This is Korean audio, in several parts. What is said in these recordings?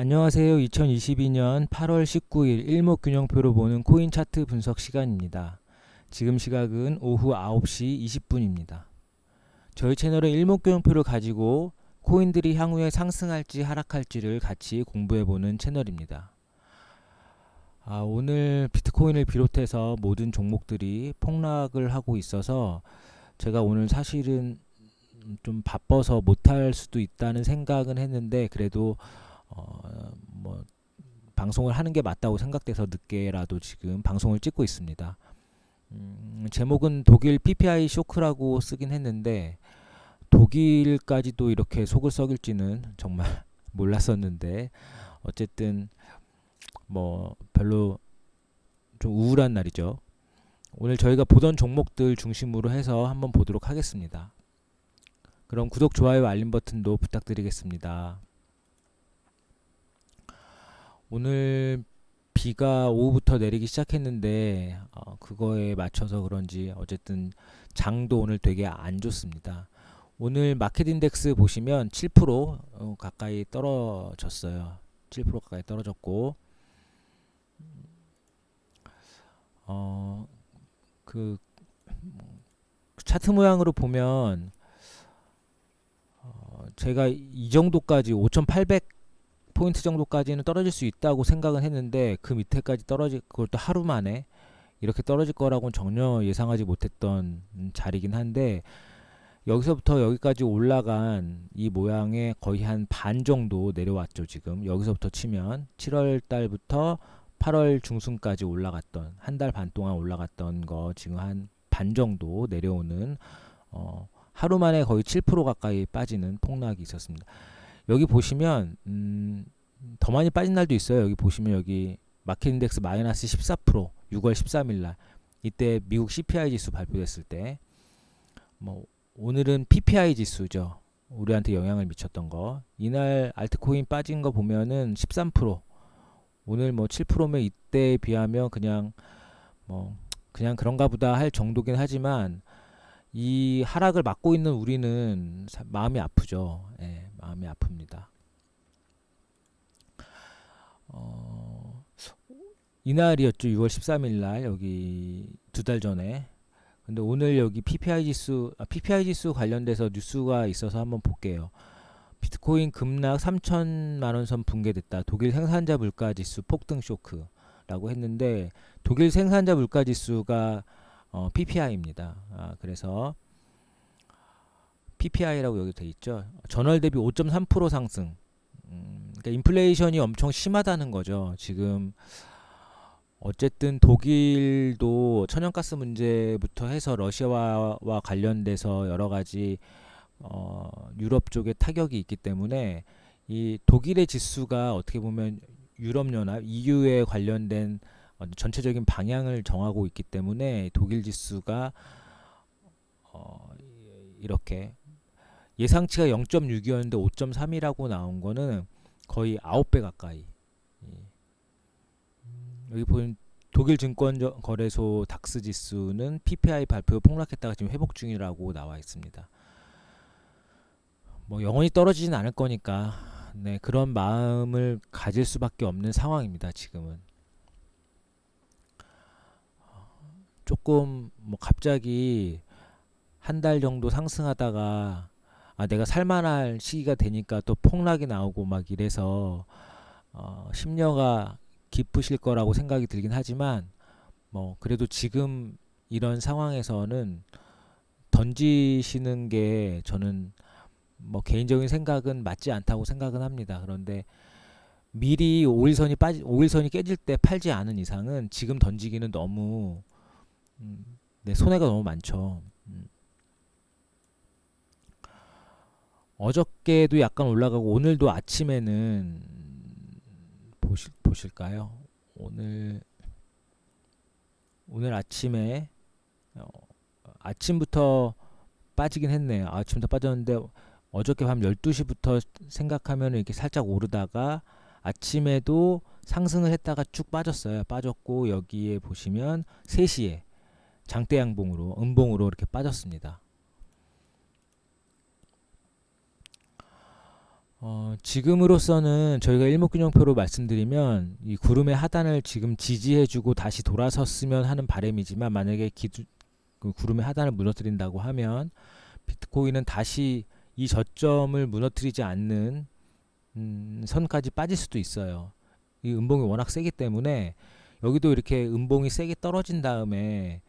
안녕하세요. 2022년 8월 19일 일목균형표로 보는 코인 차트 분석 시간입니다. 지금 시각은 오후 9시 20분입니다. 저희 채널은 일목균형표를 가지고 코인들이 향후에 상승할지 하락할지를 같이 공부해보는 채널입니다. 오늘 비트코인을 비롯해서 모든 종목들이 폭락을 하고 있어서 제가 오늘 사실은 좀 바빠서 못할 수도 있다는 생각은 했는데 그래도 뭐 방송을 하는 게 맞다고 생각돼서 늦게라도 지금 방송을 찍고 있습니다. 제목은 독일 PPI 쇼크라고 쓰긴 했는데 독일까지도 이렇게 속을 썩일지는 정말 몰랐었는데 어쨌든 뭐 별로 좀 우울한 날이죠. 오늘 저희가 보던 종목들 중심으로 해서 한번 보도록 하겠습니다. 그럼 구독, 좋아요, 알림 버튼도 부탁드리겠습니다. 오늘 비가 오후부터 내리기 시작했는데 그거에 맞춰서 그런지 어쨌든 장도 오늘 되게 안 좋습니다. 오늘 마켓 인덱스 보시면 7% 가까이 떨어졌어요. 7% 가까이 떨어졌고 그 차트 모양으로 보면 제가 이 정도까지 5,800 포인트 정도까지는 떨어질 수 있다고 생각은 했는데 그 밑에까지 떨어질 그것도 하루 만에 이렇게 떨어질 거라고는 전혀 예상하지 못했던 자리긴 한데 여기서부터 여기까지 올라간 이 모양의 거의 한 반 정도 내려왔죠. 지금 여기서부터 치면 7월 달부터 8월 중순까지 올라갔던 한 달 반 동안 올라갔던 거 지금 한 반 정도 내려오는 하루 만에 거의 7% 가까이 빠지는 폭락이 있었습니다. 여기 보시면 더 많이 빠진 날도 있어요. 여기 보시면 여기 마켓 인덱스 마이너스 14% 6월 13일 날 이때 미국 CPI 지수 발표됐을 때 뭐 오늘은 PPI 지수죠. 우리한테 영향을 미쳤던 거. 이날 알트코인 빠진 거 보면은 13%. 오늘 뭐 7%면 이때에 비하면 그냥 뭐 그냥 그런가 보다 할 정도긴 하지만 이 하락을 막고 있는 우리는 마음이 아프죠. 예, 마음이 아픕니다. 이날이었죠. 6월 13일 날 여기 두 달 전에. 근데 오늘 여기 PPI 지수 관련돼서 뉴스가 있어서 한번 볼게요. 비트코인 급락 3천만 원 선 붕괴됐다. 독일 생산자 물가 지수 폭등 쇼크라고 했는데 독일 생산자 물가 지수가 PPI입니다. 그래서 PPI라고 여기 돼 있죠. 전월 대비 5.3% 상승. 그러니까 인플레이션이 엄청 심하다는 거죠. 지금 어쨌든 독일도 천연가스 문제부터 해서 러시아와 관련돼서 여러 가지 유럽 쪽에 타격이 있기 때문에 이 독일의 지수가 어떻게 보면 유럽연합 EU에 관련된 전체적인 방향을 정하고 있기 때문에 독일 지수가 이렇게 예상치가 0.6이었는데 5.3이라고 나온 거는 거의 9배 가까이. 여기 보면 독일 증권거래소 닥스 지수는 PPI 발표 폭락했다가 지금 회복 중이라고 나와 있습니다. 뭐 영원히 떨어지진 않을 거니까 네, 그런 마음을 가질 수밖에 없는 상황입니다. 지금은 조금 뭐 갑자기 한 달 정도 상승하다가 내가 살만할 시기가 되니까 또 폭락이 나오고 막 이래서 심려가 깊으실 거라고 생각이 들긴 하지만 뭐 그래도 지금 이런 상황에서는 던지시는 게 저는 뭐 개인적인 생각은 맞지 않다고 생각은 합니다. 그런데 미리 5일선이 깨질 때 팔지 않은 이상은 지금 던지기는 너무 네, 손해가 너무 많죠. 어저께도 약간 올라가고 오늘도 아침에는 보실까요? 오늘 아침에 아침부터 빠지긴 했네요. 아침부터 빠졌는데 어저께 밤 12시부터 생각하면 이렇게 살짝 오르다가 아침에도 상승을 했다가 쭉 빠졌어요. 빠졌고 여기에 보시면 3시에 장대 양봉으로 음봉으로 이렇게 빠졌습니다. 지금으로서는 저희가 일목균형표로 말씀드리면 이 구름의 하단을 지금 지지해주고 다시 돌아섰으면 하는 바람이지만, 만약에 그 구름의 하단을 무너뜨린다고 하면 비트코인은 다시 이 저점을 무너뜨리지 않는 선까지 빠질 수도 있어요. 이 음봉이 워낙 세기 때문에. 여기도 이렇게 음봉이 세게 떨어진 다음에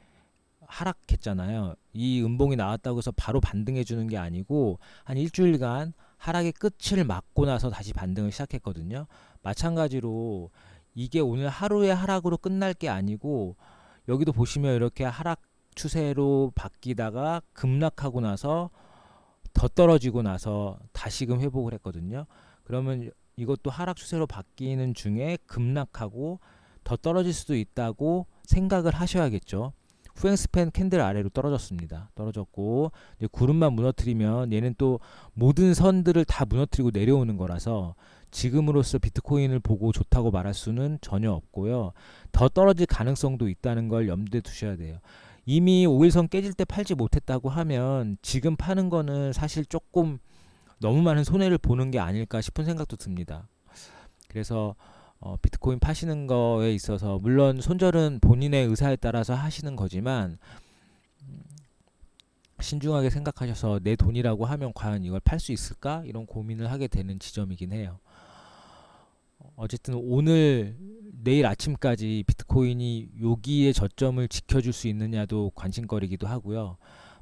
하락했잖아요. 이 음봉이 나왔다고 해서 바로 반등해 주는 게 아니고 한 일주일간 하락의 끝을 맞고 나서 다시 반등을 시작했거든요. 마찬가지로 이게 오늘 하루의 하락으로 끝날 게 아니고, 여기도 보시면 이렇게 하락 추세로 바뀌다가 급락하고 나서 더 떨어지고 나서 다시금 회복을 했거든요. 그러면 이것도 하락 추세로 바뀌는 중에 급락하고 더 떨어질 수도 있다고 생각을 하셔야겠죠. 후행스팬 캔들 아래로 떨어졌습니다. 떨어졌고, 이제 구름만 무너뜨리면 얘는 또 모든 선들을 다 무너뜨리고 내려오는 거라서 지금으로서 비트코인을 보고 좋다고 말할 수는 전혀 없고요. 더 떨어질 가능성도 있다는 걸 염두에 두셔야 돼요. 이미 5일선 깨질 때 팔지 못했다고 하면 지금 파는 거는 사실 조금 너무 많은 손해를 보는 게 아닐까 싶은 생각도 듭니다. 그래서 비트코인 파시는 거에 있어서 물론 손절은 본인의 의사에 따라서 하시는 거지만, 신중하게 생각하셔서 내 돈이라고 하면 과연 이걸 팔 수 있을까? 이런 고민을 하게 되는 지점이긴 해요. 어쨌든 오늘 내일 아침까지 비트코인이 여기의 저점을 지켜줄 수 있느냐도 관심거리기도 하고요.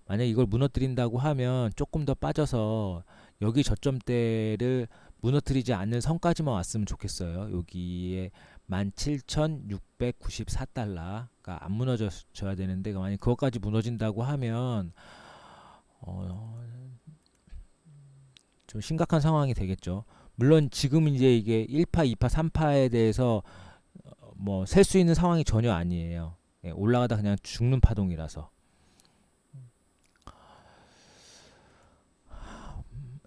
만약 이걸 무너뜨린다고 하면 조금 더 빠져서 여기 저점대를 무너뜨리지 않는 선까지만 왔으면 좋겠어요. 여기에 17,694달러가 안 무너져야 되는데, 만약 그것까지 무너진다고 하면 좀 심각한 상황이 되겠죠. 물론 지금 이제 이게 1파, 2파, 3파에 대해서 뭐 셀 수 있는 상황이 전혀 아니에요. 예, 올라가다 그냥 죽는 파동이라서.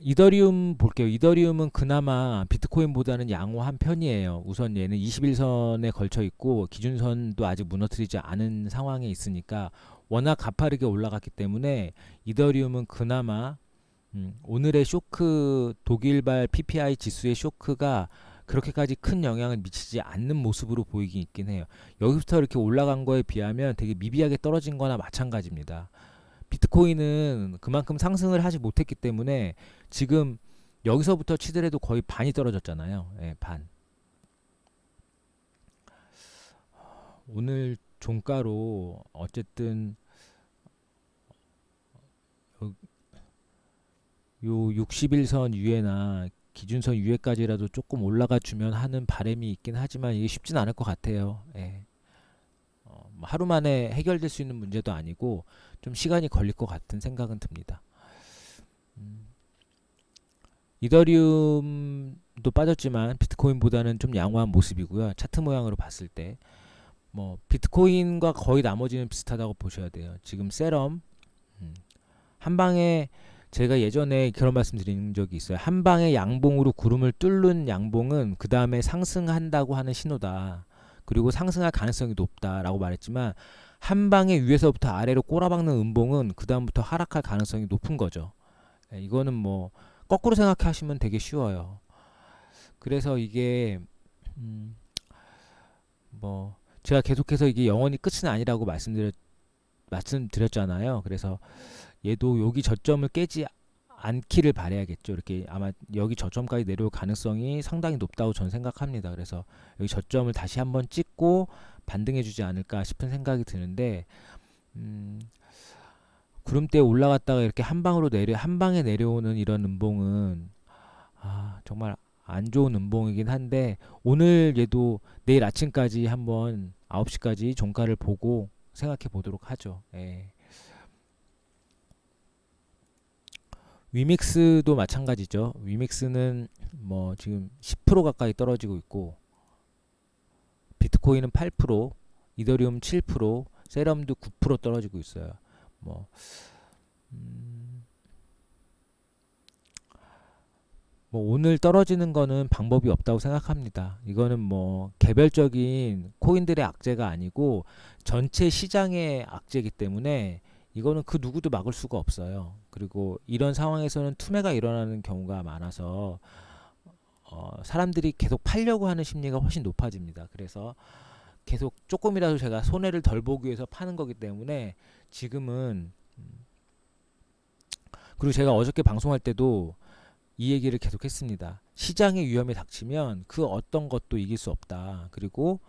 이더리움 볼게요. 이더리움은 그나마 비트코인보다는 양호한 편이에요. 우선 얘는 21선에 걸쳐 있고 기준선도 아직 무너뜨리지 않은 상황에 있으니까 워낙 가파르게 올라갔기 때문에 이더리움은 그나마 오늘의 쇼크, 독일발 PPI 지수의 쇼크가 그렇게까지 큰 영향을 미치지 않는 모습으로 보이긴 있긴 해요. 여기부터 이렇게 올라간 거에 비하면 되게 미비하게 떨어진 거나 마찬가지입니다. 비트코인은 그만큼 상승을 하지 못했기 때문에 지금 여기서부터 치더라도 거의 반이 떨어졌잖아요. 예, 반. 오늘 종가로 어쨌든 요 61선 위에나 기준선 위에까지라도 조금 올라가 주면 하는 바람이 있긴 하지만 이게 쉽진 않을 것 같아요. 예. 뭐 하루 만에 해결될 수 있는 문제도 아니고 좀 시간이 걸릴 것 같은 생각은 듭니다. 이더리움도 빠졌지만 비트코인보다는 좀 양호한 모습이고요. 차트 모양으로 봤을 때 뭐 비트코인과 거의 나머지는 비슷하다고 보셔야 돼요. 지금 세럼 한 방에, 제가 예전에 그런 말씀 드린 적이 있어요. 한 방에 양봉으로 구름을 뚫는 양봉은 그 다음에 상승한다고 하는 신호다. 그리고 상승할 가능성이 높다라고 말했지만, 한 방에 위에서부터 아래로 꼬라박는 음봉은 그 다음부터 하락할 가능성이 높은 거죠. 이거는 뭐 거꾸로 생각하시면 되게 쉬워요. 그래서 이게 뭐 제가 계속해서 이게 영원히 끝은 아니라고 말씀드렸잖아요. 그래서 얘도 여기 저점을 깨지 않기를 바라야겠죠. 이렇게 아마 여기 저점까지 내려올 가능성이 상당히 높다고 저는 생각합니다. 그래서 여기 저점을 다시 한번 찍고 반등해주지 않을까 싶은 생각이 드는데, 구름대에 올라갔다가 이렇게 한 방에 내려오는 이런 음봉은 정말 안 좋은 음봉이긴 한데, 오늘 얘도 내일 아침까지 한번 9시까지 종가를 보고 생각해 보도록 하죠. 예. 위믹스도 마찬가지죠. 위믹스는 뭐 지금 10% 가까이 떨어지고 있고, 비트코인은 8%, 이더리움 7%, 세럼도 9% 떨어지고 있어요. 뭐 오늘 떨어지는 거는 방법이 없다고 생각합니다. 이거는 뭐 개별적인 코인들의 악재가 아니고 전체 시장의 악재이기 때문에 이거는 그 누구도 막을 수가 없어요. 그리고 이런 상황에서는 투매가 일어나는 경우가 많아서 사람들이 계속 팔려고 하는 심리가 훨씬 높아집니다. 그래서 계속 조금이라도 제가 손해를 덜 보기 위해서 파는 거기 때문에 지금은 그리고 제가 어저께 방송할 때도 이 얘기를 계속 했습니다. 시장의 위험이 닥치면 그 어떤 것도 이길 수 없다. 그리고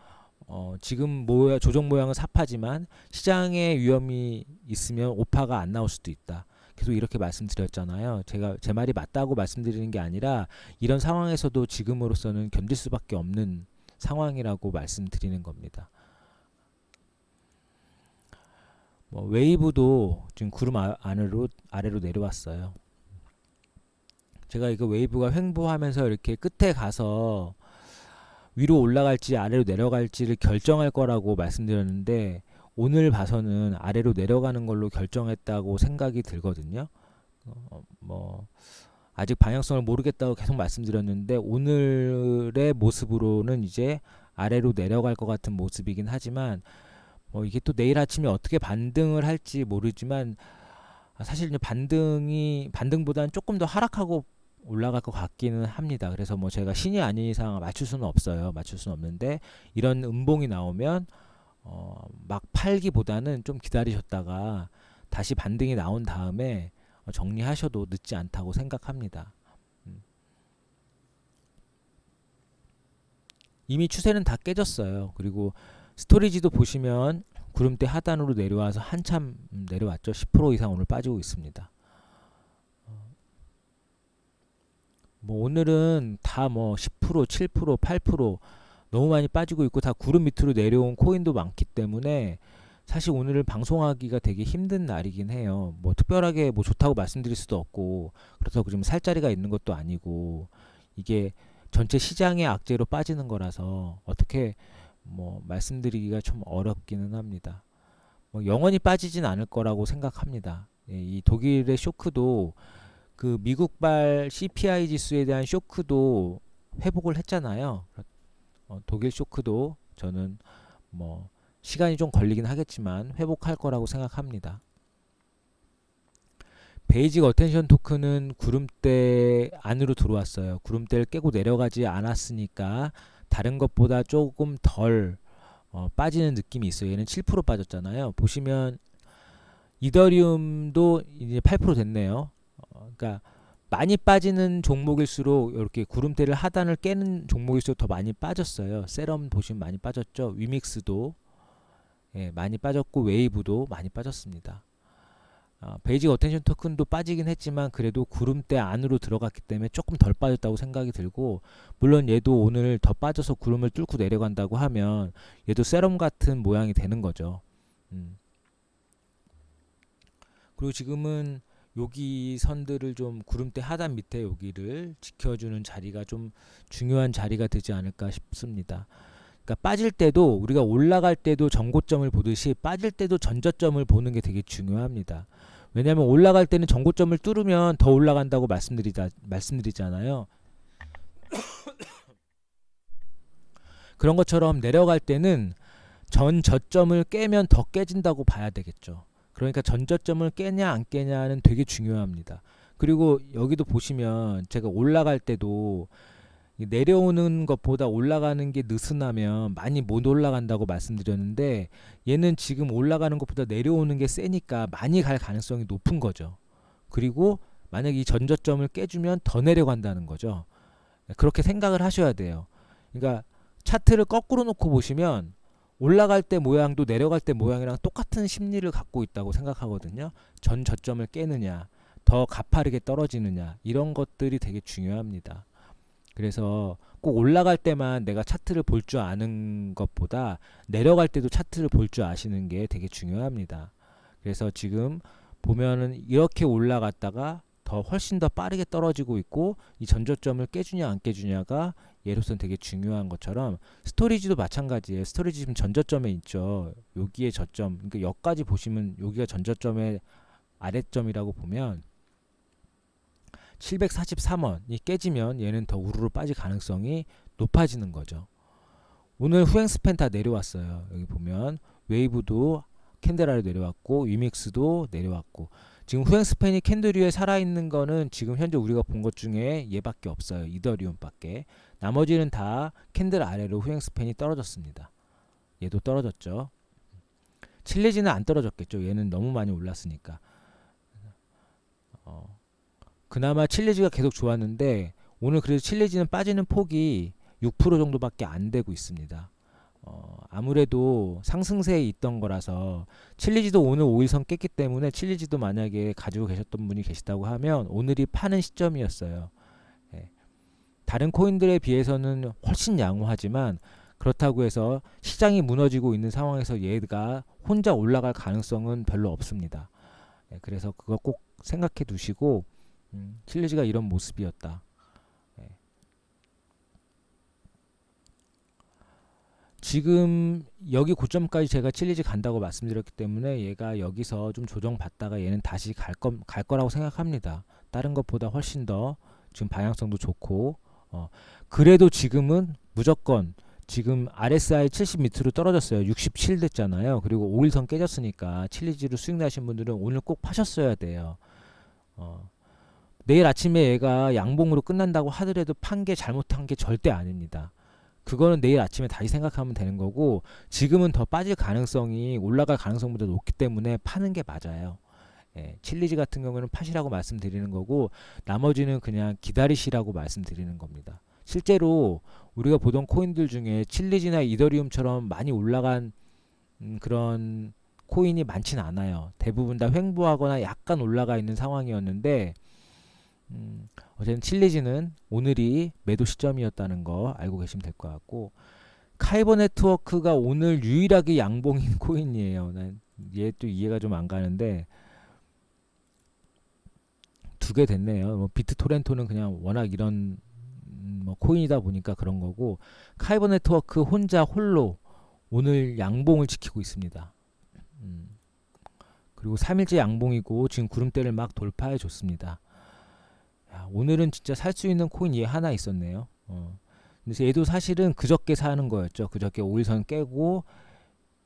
지금 조정 모양은 사파지만 시장의 위험이 있으면 오파가 안 나올 수도 있다. 계속 이렇게 말씀드렸잖아요. 제가 제 말이 맞다고 말씀드리는 게 아니라 이런 상황에서도 지금으로서는 견딜 수밖에 없는 상황이라고 말씀드리는 겁니다. 웨이브도 지금 구름 아래로 내려왔어요. 제가 이거 웨이브가 횡보하면서 이렇게 끝에 가서 위로 올라갈지 아래로 내려갈지를 결정할 거라고 말씀드렸는데 오늘 봐서는 아래로 내려가는 걸로 결정했다고 생각이 들거든요. 아직 방향성을 모르겠다고 계속 말씀드렸는데 오늘의 모습으로는 이제 아래로 내려갈 것 같은 모습이긴 하지만 이게 또 내일 아침에 어떻게 반등을 할지 모르지만 사실 이제 반등보다는 조금 더 하락하고 올라갈 것 같기는 합니다. 그래서 제가 신이 아닌 이상 맞출 수는 없어요. 맞출 수는 없는데 이런 음봉이 나오면 막 팔기보다는 좀 기다리셨다가 다시 반등이 나온 다음에 정리하셔도 늦지 않다고 생각합니다. 이미 추세는 다 깨졌어요. 그리고 스토리지도 보시면 구름대 하단으로 내려와서 한참 내려왔죠. 10% 이상 오늘 빠지고 있습니다. 오늘은 다 10%, 7%, 8% 너무 많이 빠지고 있고 다 구름 밑으로 내려온 코인도 많기 때문에 사실 오늘을 방송하기가 되게 힘든 날이긴 해요. 특별하게 좋다고 말씀드릴 수도 없고 그렇다고 지금 살 자리가 있는 것도 아니고 이게 전체 시장의 악재로 빠지는 거라서 어떻게 말씀드리기가 좀 어렵기는 합니다. 영원히 빠지진 않을 거라고 생각합니다. 이 독일의 쇼크도 그 미국발 CPI 지수에 대한 쇼크도 회복을 했잖아요. 독일 쇼크도 저는 시간이 좀 걸리긴 하겠지만 회복할 거라고 생각합니다. 베이직 어텐션 토큰은 구름대 안으로 들어왔어요. 구름대를 깨고 내려가지 않았으니까 다른 것보다 조금 덜 빠지는 느낌이 있어요. 얘는 7% 빠졌잖아요. 보시면 이더리움도 이제 8% 됐네요. 그러니까 많이 빠지는 종목일수록 이렇게 구름대를 하단을 깨는 종목일수록 더 많이 빠졌어요. 세럼 보시면 많이 빠졌죠. 위믹스도 많이 빠졌고 웨이브도 많이 빠졌습니다. 베이직 어텐션 토큰도 빠지긴 했지만 그래도 구름대 안으로 들어갔기 때문에 조금 덜 빠졌다고 생각이 들고 물론 얘도 오늘 더 빠져서 구름을 뚫고 내려간다고 하면 얘도 세럼 같은 모양이 되는 거죠. 그리고 지금은 여기 선들을 좀 구름대 하단 밑에 여기를 지켜주는 자리가 좀 중요한 자리가 되지 않을까 싶습니다. 그러니까 빠질 때도 우리가 올라갈 때도 전고점을 보듯이 빠질 때도 전저점을 보는 게 되게 중요합니다. 왜냐하면 올라갈 때는 전고점을 뚫으면 더 올라간다고 말씀드리잖아요. 그런 것처럼 내려갈 때는 전 저점을 깨면 더 깨진다고 봐야 되겠죠. 그러니까 전저점을 깨냐 안 깨냐는 되게 중요합니다. 그리고 여기도 보시면 제가 올라갈 때도 내려오는 것보다 올라가는 게 느슨하면 많이 못 올라간다고 말씀드렸는데 얘는 지금 올라가는 것보다 내려오는 게 세니까 많이 갈 가능성이 높은 거죠. 그리고 만약 이 전저점을 깨주면 더 내려간다는 거죠. 그렇게 생각을 하셔야 돼요. 그러니까 차트를 거꾸로 놓고 보시면 올라갈 때 모양도 내려갈 때 모양이랑 똑같은 심리를 갖고 있다고 생각하거든요. 전 저점을 깨느냐, 더 가파르게 떨어지느냐 이런 것들이 되게 중요합니다. 그래서 꼭 올라갈 때만 내가 차트를 볼 줄 아는 것보다 내려갈 때도 차트를 볼 줄 아시는 게 되게 중요합니다. 그래서 지금 보면은 이렇게 올라갔다가 더 훨씬 더 빠르게 떨어지고 있고 이 전저점을 깨주냐 안 깨주냐가 얘로서는 되게 중요한 것처럼 스토리지도 마찬가지예요. 스토리지 지금 전저점에 있죠. 여기에 저점, 그러니까 여기까지 보시면 여기가 전저점의 아래점이라고 보면 743원이 깨지면 얘는 더 우르르 빠질 가능성이 높아지는 거죠. 오늘 후행 스팬 다 내려왔어요. 여기 보면 웨이브도 캔델 아래 내려왔고 위믹스도 내려왔고 지금 후행스팬이 캔들 위에 살아있는 거는 지금 현재 우리가 본 것 중에 얘밖에 없어요. 이더리움밖에. 나머지는 다 캔들 아래로 후행스팬이 떨어졌습니다. 얘도 떨어졌죠. 칠레지는 안 떨어졌겠죠. 얘는 너무 많이 올랐으니까. 그나마 칠레지가 계속 좋았는데 오늘 그래도 칠레지는 빠지는 폭이 6% 정도밖에 안 되고 있습니다. 아무래도 상승세에 있던 거라서 칠리지도 오늘 5일선 깼기 때문에 칠리지도 만약에 가지고 계셨던 분이 계시다고 하면 오늘이 파는 시점이었어요. 예. 다른 코인들에 비해서는 훨씬 양호하지만 그렇다고 해서 시장이 무너지고 있는 상황에서 얘가 혼자 올라갈 가능성은 별로 없습니다. 예. 그래서 그거 꼭 생각해 두시고 칠리지가 이런 모습이었다. 지금 여기 고점까지 제가 칠리지 간다고 말씀드렸기 때문에 얘가 여기서 좀 조정받다가 얘는 다시 갈 거라고 생각합니다. 다른 것보다 훨씬 더 지금 방향성도 좋고 그래도 지금은 무조건 지금 RSI 70 밑으로 떨어졌어요. 67 됐잖아요. 그리고 5일선 깨졌으니까 칠리지로 수익 나신 분들은 오늘 꼭 파셨어야 돼요. 내일 아침에 얘가 양봉으로 끝난다고 하더라도 판 게 잘못한 게 절대 아닙니다. 그거는 내일 아침에 다시 생각하면 되는 거고 지금은 더 빠질 가능성이 올라갈 가능성보다 높기 때문에 파는 게 맞아요. 예, 칠리지 같은 경우는 파시라고 말씀드리는 거고 나머지는 그냥 기다리시라고 말씀드리는 겁니다. 실제로 우리가 보던 코인들 중에 칠리지나 이더리움처럼 많이 올라간 그런 코인이 많진 않아요. 대부분 다 횡보하거나 약간 올라가 있는 상황이었는데 어쨌든 칠리지는 오늘이 매도 시점이었다는 거 알고 계시면 될 것 같고 카이버 네트워크가 오늘 유일하게 양봉인 코인이에요. 난 얘 또 이해가 좀 안 가는데 두 개 됐네요. 뭐 비트토렌토는 그냥 워낙 이런 뭐 코인이다 보니까 그런 거고 카이버 네트워크 혼자 홀로 오늘 양봉을 지키고 있습니다. 그리고 3일째 양봉이고 지금 구름대를 막 돌파해 줬습니다. 오늘은 진짜 살 수 있는 코인 얘 하나 있었네요. 그래서 얘도 사실은 그저께 사는 거였죠. 그저께 5일선 깨고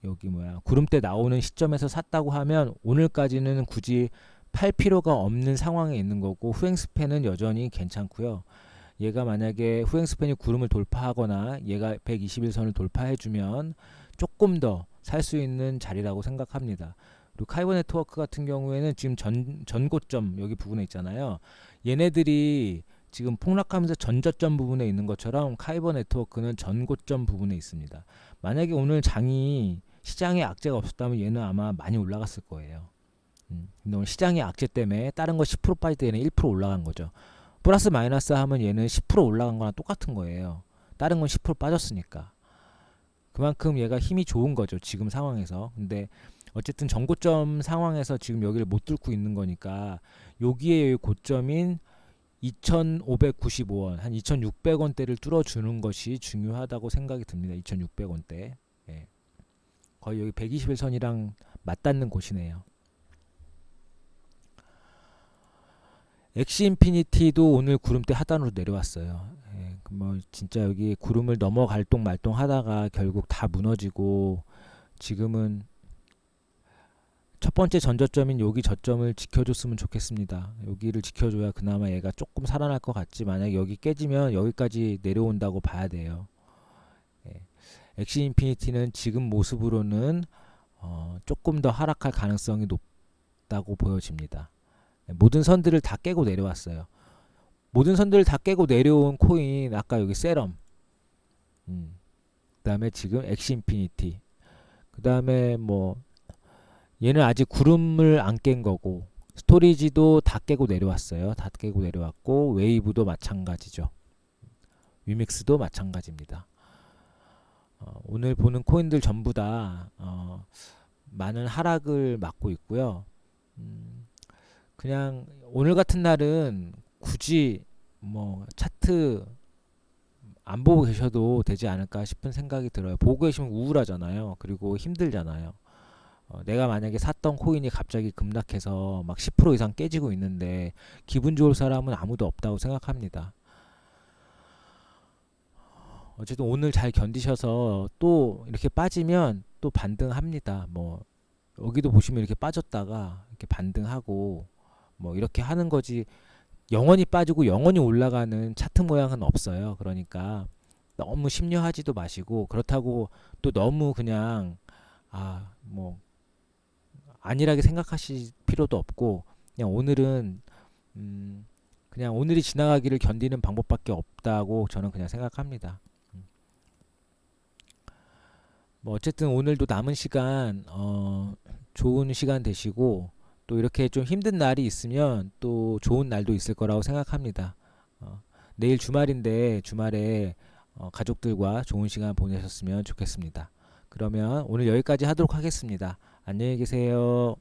여기 구름대 나오는 시점에서 샀다고 하면 오늘까지는 굳이 팔 필요가 없는 상황에 있는 거고 후행스팬은 여전히 괜찮고요. 얘가 만약에 후행스팬이 구름을 돌파하거나 얘가 121선을 돌파해주면 조금 더 살 수 있는 자리라고 생각합니다. 그리고 카이버 네트워크 같은 경우에는 지금 전고점 여기 부분에 있잖아요. 얘네들이 지금 폭락하면서 전저점 부분에 있는 것처럼 카이버 네트워크는 전고점 부분에 있습니다. 만약에 오늘 장이 시장에 악재가 없었다면 얘는 아마 많이 올라갔을 거예요. 근데 오늘 시장의 악재 때문에 다른 거 10% 빠질 때 얘는 1% 올라간 거죠. 플러스 마이너스 하면 얘는 10% 올라간 거랑 똑같은 거예요. 다른 건 10% 빠졌으니까. 그만큼 얘가 힘이 좋은 거죠. 지금 상황에서. 근데 어쨌든 전고점 상황에서 지금 여기를 못 뚫고 있는 거니까 여기에 고점인 2,595원, 한 2,600원대를 뚫어주는 것이 중요하다고 생각이 듭니다. 2,600원대. 예. 거의 여기 121선이랑 맞닿는 곳이네요. 엑시인피니티도 오늘 구름대 하단으로 내려왔어요. 예, 뭐 진짜 여기 구름을 넘어갈 동 말동 하다가 결국 다 무너지고 지금은 첫 번째 전저점인 여기 저점을 지켜줬으면 좋겠습니다. 여기를 지켜줘야 그나마 얘가 조금 살아날 것 같지. 만약에 여기 깨지면 여기까지 내려온다고 봐야 돼요. 예. 엑시인피니티는 지금 모습으로는 조금 더 하락할 가능성이 높다고 보여집니다. 모든 선들을 다 깨고 내려왔어요. 모든 선들을 다 깨고 내려온 코인 아까 여기 세럼 그 다음에 지금 엑시인피니티 그 다음에 뭐 얘는 아직 구름을 안 깬 거고 스토리지도 다 깨고 내려왔어요. 다 깨고 내려왔고 웨이브도 마찬가지죠. 위믹스도 마찬가지입니다. 오늘 보는 코인들 전부 다 많은 하락을 맞고 있고요. 그냥 오늘 같은 날은 굳이 뭐 차트 안 보고 계셔도 되지 않을까 싶은 생각이 들어요. 보고 계시면 우울하잖아요. 그리고 힘들잖아요. 내가 만약에 샀던 코인이 갑자기 급락해서 막 10% 이상 깨지고 있는데 기분 좋을 사람은 아무도 없다고 생각합니다. 어쨌든 오늘 잘 견디셔서 또 이렇게 빠지면 또 반등합니다. 뭐 여기도 보시면 이렇게 빠졌다가 이렇게 반등하고 뭐 이렇게 하는 거지 영원히 빠지고 영원히 올라가는 차트 모양은 없어요. 그러니까 너무 심려하지도 마시고 그렇다고 또 너무 그냥 뭐 안일하게 생각하실 필요도 없고 그냥 오늘은 음, 그냥 오늘이 지나가기를 견디는 방법밖에 없다고 저는 그냥 생각합니다. 음. 뭐 어쨌든 오늘도 남은 시간 좋은 시간 되시고 또 이렇게 좀 힘든 날이 있으면 또 좋은 날도 있을 거라고 생각합니다. 어, 내일 주말인데 주말에 가족들과 좋은 시간 보내셨으면 좋겠습니다. 그러면 오늘 여기까지 하도록 하겠습니다. 안녕히 계세요.